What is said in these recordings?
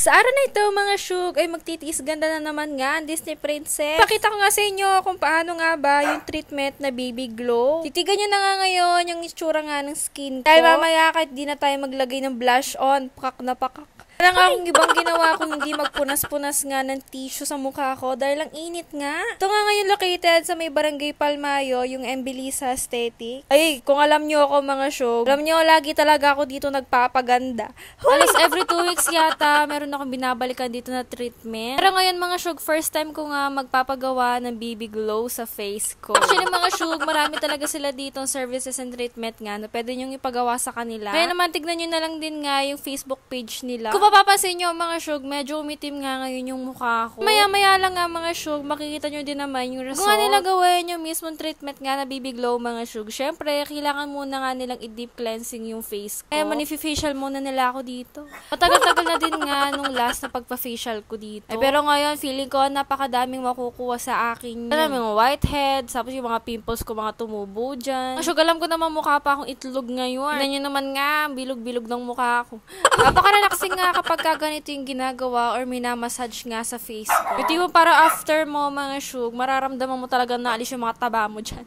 Sa araw na ito mga syug ay magtitiis ganda na naman nga ang Disney Princess. Pakita ko nga sa inyo kung paano nga ba yung treatment na BB Glow. Titigan nyo na nga ngayon yung itsura nga ng skin ko. Dahil mamaya kahit di na tayo maglagay ng blush on, pakak na pakak. Parang akong ibang ginawa kung hindi magpunas-punas nga ng tissue sa mukha ko dahil ang init nga. Ito nga ngayon located sa may Barangay Palmayo, yung Embelisa Aesthetic. Ay, kung alam nyo ako mga syog, alam nyo lagi talaga ako dito nagpapaganda. Halos every 2 weeks yata, meron akong binabalikan dito na treatment. Pero ngayon mga syog, first time ko nga magpapagawa ng BB Glow sa face ko. Actually mga syog, marami talaga sila dito services and treatment nga na pwede nyong ipagawa sa kanila. Kaya naman tignan nyo na lang din nga yung Facebook page nila. Kung mapapansin nyo mga syug, medyo umitim nga ngayon yung mukha ko. Maya-maya lang nga mga syug, makikita nyo din naman yung result. Kung nga nila gawin yung mismong treatment nga na BB Glow mga syug, syempre, kailangan muna nga nilang i-deep cleansing yung face ko. Kaya manifi-facial muna nila ako dito. Matagal-tagal na din nga nung last na pagpa-facial ko dito. Ay, pero ngayon, feeling ko napakadaming makukuha sa akin. Alam yung whiteheads, tapos yung mga pimples ko, mga tumubo dyan. Syug, alam ko naman mukha pa akong itlog ngayon. Tignan nyo naman nga, bilog-bilog ng mukha ko. Napaka-relaxing nga kapag ganito yung ginagawa or minamassage nga sa face ko. Yung tipo para after mo mga syug, mararamdaman mo talaga na alis yung mga taba mo dyan.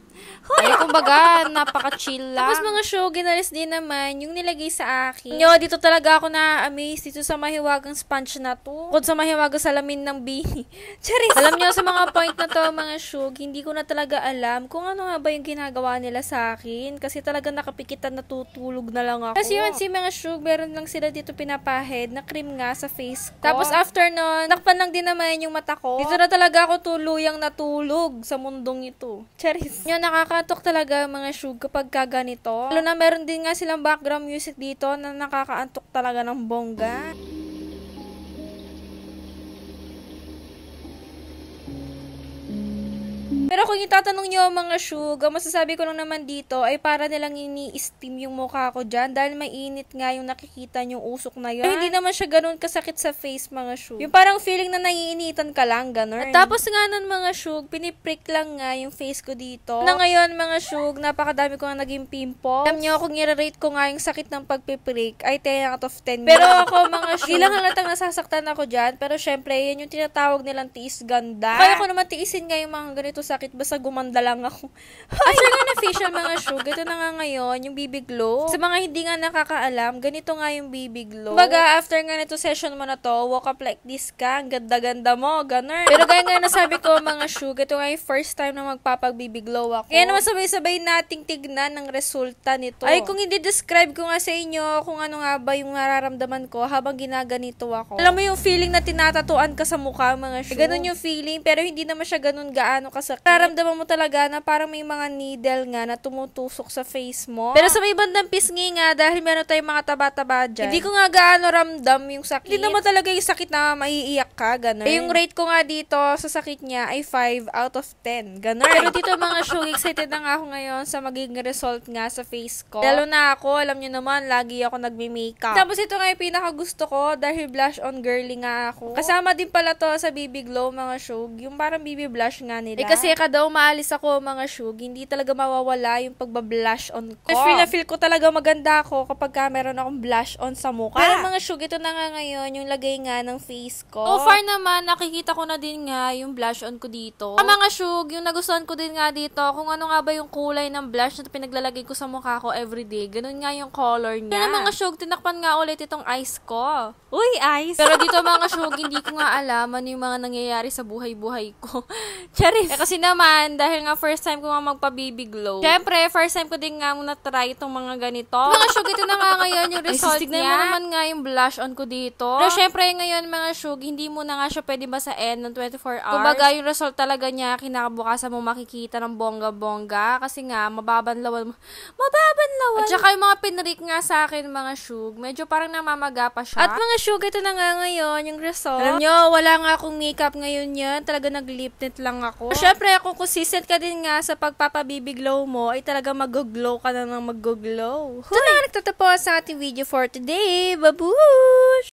Ay, kumbaga, napaka-chill lang. Tapos mga syug, ginalis din naman yung nilagay sa akin. Nyo, dito talaga ako na-amaze dito sa mahiwagang sponge na to. Kung sa mahiwagang salamin ng bini. Charis! Alam nyo, sa mga point na to mga syug, hindi ko na talaga alam kung ano nga ba yung ginagawa nila sa akin. Kasi talaga nakapikitan natutulog na lang ako. Kasi yun, si mga syug, meron lang sila dito pinapahid na cream nga sa face ko. Tapos after nun, nakpan lang din naman yung mata ko. Dito na talaga ako tuluyang natulog sa mundong ito. Charis. Yun, nakakaantok talaga mga syug kapag kaganito. Lalo na meron din nga silang background music dito na nakakaantok talaga ng bongga. Pero kung itatanong nyo mga syug, ang masasabi ko lang naman dito ay para nilang ini-steam yung mukha ko dyan dahil mainit nga yung nakikita yung usok na yun. Pero hindi naman siya ganun kasakit sa face mga syug. Yung parang feeling na naiinitan ka lang, ganun. At tapos nga nun mga syug, piniprick lang nga yung face ko dito. Na ngayon mga syug, napakadami ko nga naging pimple. Alam nyo, kung i-rate ko nga yung sakit ng pagpiprick ay 10 out of 10. Pero ako mga syug, ilang halatang nasasaktan ako dyan. Pero syempre, yan yung tinatawag nilang tiis ganda. Kaya ko naman tiisin nga yung mga ganito sakit basta gumanda lang ako. After nga na facial mga syug, ito na nga ngayon yung BB Glow. Sa mga hindi nga nakakaalam, ganito nga yung BB Glow. Kumbaga, after nga nito session mo na to, walk up like this ka, ang ganda-ganda mo, ganun. Pero gaya nga nasabi ko mga syug, ito nga yung first time na magpapag-BB Glow ako. Kaya naman sabay-sabay nating tignan ng resulta nito. Ay, kung hindi describe ko nga sa inyo kung ano nga ba yung nararamdaman ko habang ginaganito ako. Alam mo yung feeling na tinatatuan ka sa mukha mga syug. Ganun yung feeling, pero hindi naman siya ganun gaano kasakit. Nararamdaman mo talaga na parang may mga needle nga na tumutusok sa face mo. Pero sa may bandang pisngi nga, dahil meron tayong mga taba-taba dyan, hindi ko nga gaano ramdam yung sakit. Hindi naman talaga yung sakit na maiiyak ka, gano'n. Yung rate ko nga dito sa sakit niya ay 5 out of 10, gano'n. Pero dito mga syug, excited na nga ako ngayon sa magiging result nga sa face ko. Lalo na ako, alam nyo naman, lagi ako nagme-makeup. Tapos ito nga yung pinakagusto ko dahil blush on girly nga ako. Kasama din pala to sa BB Glow mga syug, yung parang BB blush nga nila. Kasi daw maalis ako mga syug, hindi talaga mawawala yung pagbablush on ko. Feel ko talaga maganda ako kapag meron akong blush on sa mukha. Pero mga syug, ito na nga ngayon yung lagay nga ng face ko. So far naman, nakikita ko na din nga yung blush on ko dito. Mga syug, yung nagustuhan ko din nga dito, kung ano nga ba yung kulay ng blush na pinaglalagay ko sa mukha ko everyday. Ganun nga yung color niya. Pero mga syug, tinakpan nga ulit itong eyes ko. Uy, eyes! Pero dito mga syug, hindi ko nga alam ano yung mga nangyayari sa buhay-buhay ko. Charis! Kasi naman, dahil nga first time ko nga magpa-BB Glow. Syempre, first time ko din nga muna try itong mga ganito. Mga syug, ito na nga ngayon yung result niya. Mo naman nga yung blush on ko dito. Pero syempre, ngayon mga syug, hindi mo na nga siya pwede basain ng 24 hours. Kumbaga, yung result talaga niya, kinakabukasan mo makikita ng bongga-bongga. Kasi nga, mababanlawan mo. Mababanlawan! At saka yung mga pinrik nga sa akin, mga syug, medyo parang namamaga pa siya. At mga syug, ito na nga ngayon yung result. Alam nyo, wala nga akong makeup ngayon yan. Talaga nag-lip tint lang ako. Syempre, kung consistent ka din nga sa pagpapa-BB Glow mo, ay talaga mag-glow ka na ng mag-glow. Ito na nga nagtatapos sa ating video for today. Babush!